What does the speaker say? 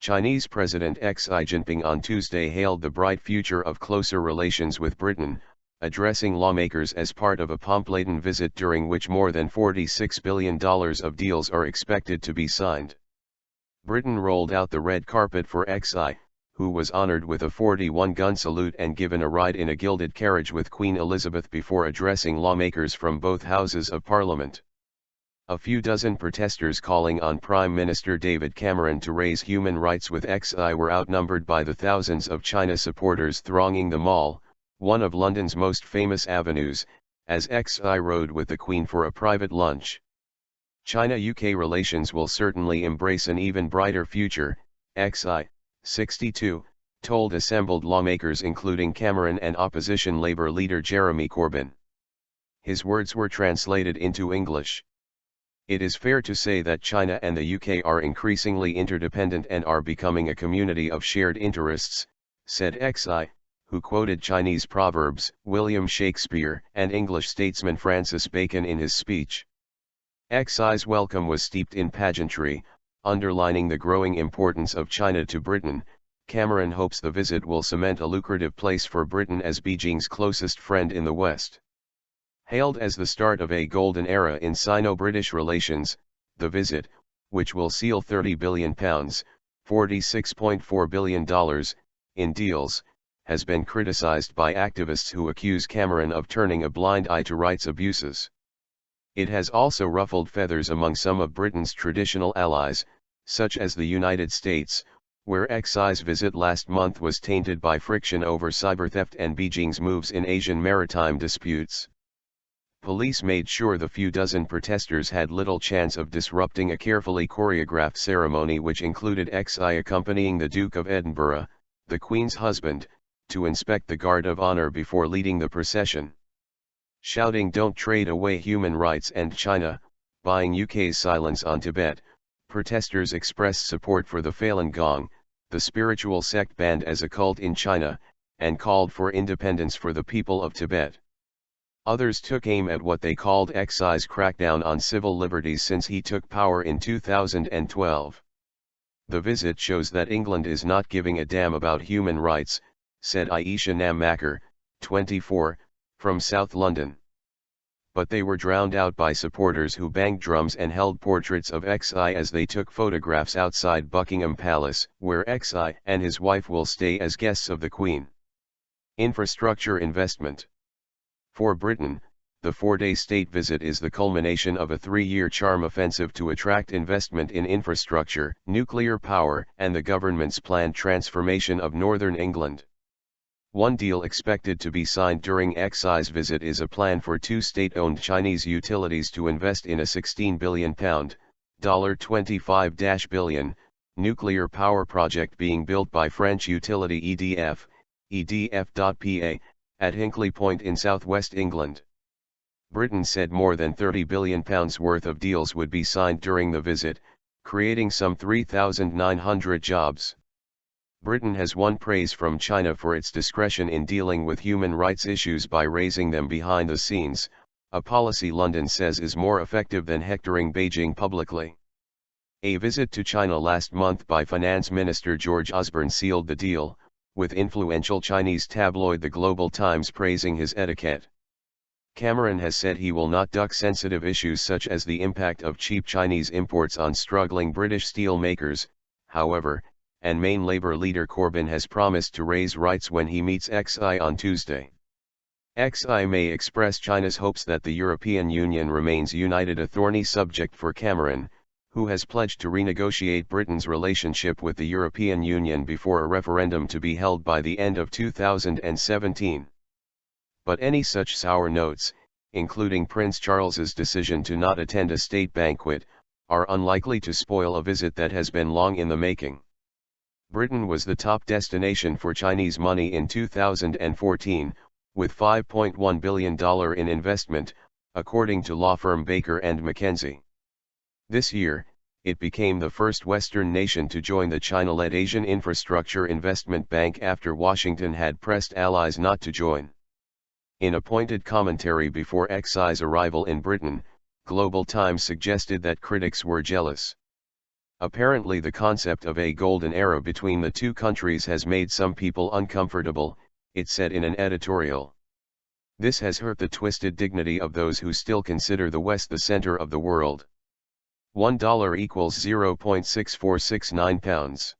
Chinese President Xi Jinping on Tuesday hailed the bright future of closer relations with Britain, addressing lawmakers as part of a pomp-laden visit during which more than $46 billion of deals are expected to be signed. Britain rolled out the red carpet for Xi, who was honored with a 41-gun salute and given a ride in a gilded carriage with Queen Elizabeth before addressing lawmakers from both houses of Parliament. A few dozen protesters calling on Prime Minister David Cameron to raise human rights with Xi were outnumbered by the thousands of China supporters thronging the Mall, one of London's most famous avenues, as Xi rode with the Queen for a private lunch. China-UK relations will certainly embrace an even brighter future, Xi, 62, told assembled lawmakers including Cameron and opposition Labour leader Jeremy Corbyn. His words were translated into English. It is fair to say that China and the UK are increasingly interdependent and are becoming a community of shared interests, said Xi, who quoted Chinese proverbs, William Shakespeare, and English statesman Francis Bacon in his speech. Xi's welcome was steeped in pageantry, underlining the growing importance of China to Britain. Cameron hopes the visit will cement a lucrative place for Britain as Beijing's closest friend in the West. Hailed as the start of a golden era in Sino-British relations, the visit, which will seal £30 billion, $46.4 billion, in deals, has been criticised by activists who accuse Cameron of turning a blind eye to rights abuses. It has also ruffled feathers among some of Britain's traditional allies, such as the United States, where Xi's visit last month was tainted by friction over cybertheft and Beijing's moves in Asian maritime disputes. Police made sure the few dozen protesters had little chance of disrupting a carefully choreographed ceremony which included Xi accompanying the Duke of Edinburgh, the Queen's husband, to inspect the Guard of Honour before leading the procession. Shouting "Don't trade away human rights" and China, buying UK's silence on Tibet, protesters expressed support for the Falun Gong, the spiritual sect banned as a cult in China, and called for independence for the people of Tibet. Others took aim at what they called Xi's crackdown on civil liberties since he took power in 2012. The visit shows that England is not giving a damn about human rights, said Aisha Namakkar, 24, from South London. But they were drowned out by supporters who banged drums and held portraits of Xi as they took photographs outside Buckingham Palace, where Xi and his wife will stay as guests of the Queen. Infrastructure investment. For Britain, the four-day state visit is the culmination of a three-year charm offensive to attract investment in infrastructure, nuclear power, and the government's planned transformation of northern England. One deal expected to be signed during Xi's visit is a plan for two state-owned Chinese utilities to invest in a £16 billion, $25 billion, nuclear power project being built by French utility EDF, EDF.PA, at Hinkley Point in southwest England. Britain said more than £30 billion worth of deals would be signed during the visit, creating some 3,900 jobs. Britain has won praise from China for its discretion in dealing with human rights issues by raising them behind the scenes, a policy London says is more effective than hectoring Beijing publicly. A visit to China last month by Finance Minister George Osborne sealed the deal, with influential Chinese tabloid The Global Times praising his etiquette. Cameron has said he will not duck sensitive issues such as the impact of cheap Chinese imports on struggling British steel makers, however, and main Labour leader Corbyn has promised to raise rights when he meets Xi on Tuesday. Xi may express China's hopes that the European Union remains united, a thorny subject for Cameron, who has pledged to renegotiate Britain's relationship with the European Union before a referendum to be held by the end of 2017. But any such sour notes, including Prince Charles's decision to not attend a state banquet, are unlikely to spoil a visit that has been long in the making. Britain was the top destination for Chinese money in 2014, with $5.1 billion in investment, according to law firm Baker & McKenzie. This year, it became the first Western nation to join the China-led Asian Infrastructure Investment Bank after Washington had pressed allies not to join. In a pointed commentary before Xi's arrival in Britain, Global Times suggested that critics were jealous. Apparently the concept of a golden era between the two countries has made some people uncomfortable, it said in an editorial. This has hurt the twisted dignity of those who still consider the West the center of the world. $1 equals 0.6469 pounds.